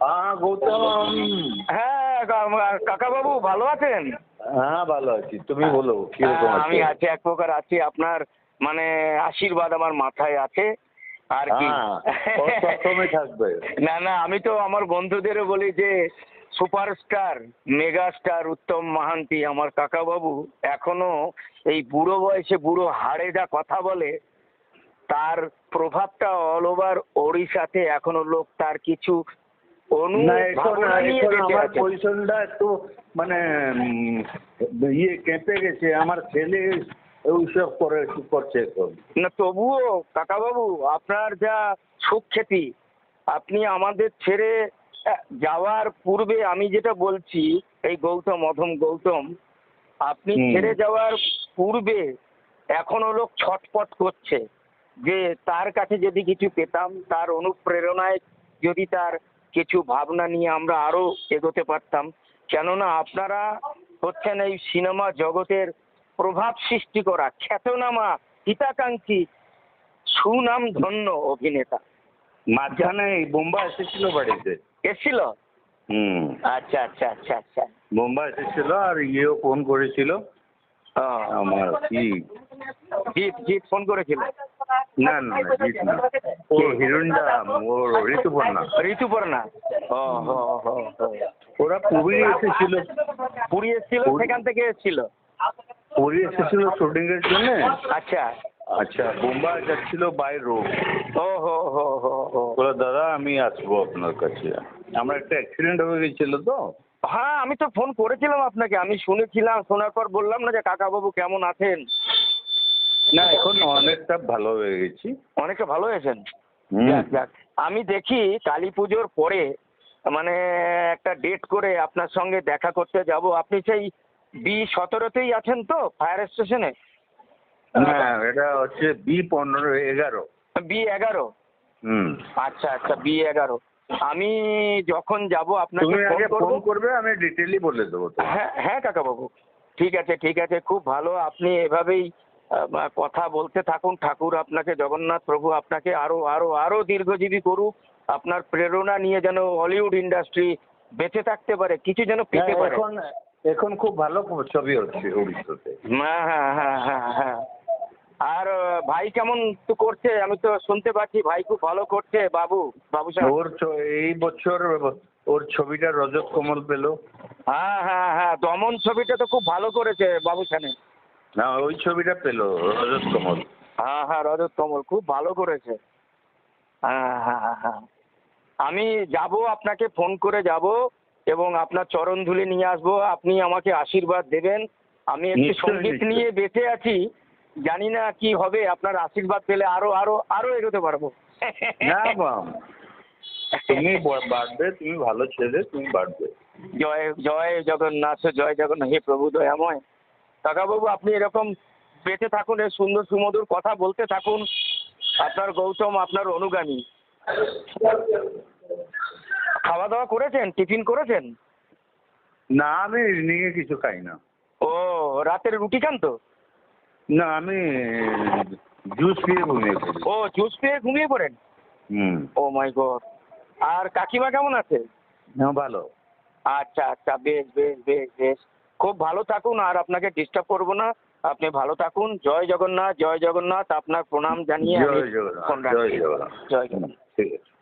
হ্যাঁ গৌতম। হ্যাঁ কাকা বাবু ভালো আছেন? হ্যাঁ ভালো আছি, তুমি বলো কিরকম আছো? আমি আছি, এক প্রকার আছি। আপনার মানে আশীর্বাদ আমার মাথায় আছে আর কি। সবসময় থাকবে। না না, আমি তো আমার বন্ধুদেরও বলি যে সুপারস্টার মেগা স্টার উত্তম মাহান্তি আমার কাকা বাবু এখনো এই বুড়ো বয়সে বুড়ো হাড়ে যা কথা বলে, তার প্রভাবটা অল ওভার ওড়িশাতে এখনো লোক তার কিছু অনুভাবনা নিয়ে বেঁচে আমার আছে। পজিশনটা একটু মানে কেঁপে গেছে, আমার ছেলে ওইসব করছে এখন। না তবুও কাকাবাবু আপনার যা সুখ্যাতি, আপনি আমাদের ছেড়ে যাওয়ার পূর্বে, আমি যেটা বলছি এই গৌতম অধম গৌতম, আপনি ছেড়ে যাওয়ার পূর্বে এখনো লোক ছটপট করছে যে তার কাছে যদি কিছু পেতাম, তার অনুপ্রেরণায় যদি তার কিছু ভাবনা নিয়ে আমরা আরো এগোতে পারতাম। কেননা আপনারা হচ্ছেন এই সিনেমা জগতের প্রভাব সৃষ্টি করা খ্যাতনামা হিতাকাঙ্ক্ষী সুনাম ধন্য অভিনেতা। মাঝখানে বোম্বাই এসেছিল বাড়িতে। এসেছিল? আচ্ছা আচ্ছা আচ্ছা আচ্ছা। বোম্বাই এসেছিল আর ইয়েও ফোন করেছিল আমার কি জিৎ জিৎ ফোন করেছিল? না না জিত না, ও হিরোইনটা, ও ঋতুপর্ণা। ঋতুপর্ণা, ও হো হো হো। ওরা পুরী এসেছিল। পুরী এসেছিল, সেখান থেকে এসেছিল? পুরী এসেছিল শুটিং এর জন্য। আচ্ছা আচ্ছা, বোম্বাই যাচ্ছিল বাই রোড। ও হো হো হো হো। বলো দাদা আমি আসবো আপনার কাছে, আমার একটা অ্যাক্সিডেন্ট হয়ে গেছিল তো। হ্যাঁ আমি তো ফোন করেছিলাম আপনাকে, আমি শুনেছিলাম, শোনার পর বললাম না যে কাকাবাবু কেমন আছেন। না এখন অনেকটা ভালো হয়ে গেছি। অনেকটা ভালো হয়েছেন? যাক যাক। আমি দেখি কালী পুজোর পরে মানে একটা ডেট করে আপনার সঙ্গে দেখা করতে যাব। আপনি সেই B17-তেই আছেন তো ফায়ার স্টেশনে? না এটা হচ্ছে B15-11। B11? আচ্ছা আচ্ছা, B11। আমি যখন যাব আপনাকে তুমি আগে ফোন ফোন করবে, আমি ডিটেইলি বলে দেবো। হ্যাঁ হ্যাঁ কাকাবাবু, ঠিক আছে ঠিক আছে, খুব ভালো। আপনি এভাবেই কথা বলতে থাকুন। ঠাকুর আপনাকে, জগন্নাথ প্রভু আপনাকে আরো আরো আরো দীর্ঘজীবী করুক। আপনার প্রেরণা নিয়ে যেন হলিউড ইন্ডাস্ট্রি বেঁচে থাকতে পারে, কিছু যেন পেতে পারে। এখন খুব ভালো ছবি হচ্ছে উড়িষ্যাতে। হ্যাঁ হ্যাঁ হ্যাঁ হ্যাঁ হ্যাঁ। আর ভাই কেমন তো করছে? আমি তো শুনতে পাচ্ছি ভাই খুব ভালো করছে। বাবু সাহেব এই বছর ওর ছবিটা রজত কমল পেল। হ্যাঁ হ্যাঁ হ্যাঁ, দমন ছবিটা তো খুব ভালো করেছে বাবুসানে। না ওই ছবিটা পেল রজত কমল। হ্যাঁ হ্যাঁ, রজত কমল খুব ভালো করেছে। হ্যাঁ হ্যাঁ হ্যাঁ। আমি যাব, আপনাকে ফোন করে যাব এবং আপনার চরণ ধুলি নিয়ে আসবো। আপনি আমাকে আশীর্বাদ দেবেন। আমি একটু সঙ্গীত নিয়ে বেঁচে আছি, জানি না কি হবে। আপনার আশীর্বাদ পেলে আরো আরো আরো এগোতে পারবো। না তুমি বাড়বে, তুমি ভালো ছেলে, তুমি বাড়বে। জয় জয় জগন্নাথ, জয় জগন্নাথ। হে প্রভু দয়াময়। কাকাবাবু আপনি এরকম বেঁচে থাকুন, এই সুন্দর সুমধুর কথা বলতে থাকুন। আপনার গৌতম আপনার অনুগামী। খাওয়া দাওয়া করেছেন? টিফিন করেছেন? না আমি নিয়ে কিছু খাই না। ও রাতের রুটি খান তো? না আমি জুস খেয়ে ঘুমিয়ে পড়ি। ও জুস খেয়ে ঘুমিয়ে পড়েন? ও মাই গড। আর কাকিমা কেমন আছে? ভালো। আচ্ছা আচ্ছা, বেশ বেশ বেশ বেশ। খুব ভালো থাকুন, আর আপনাকে ডিস্টার্ব করবো না। আপনি ভালো থাকুন। জয় জগন্নাথ, জয় জগন্নাথ। আপনার প্রণাম জানিয়ে জয় জগন্নাথ, জয় জগন্নাথ। জয় জগন্নাথ। ঠিক আছে।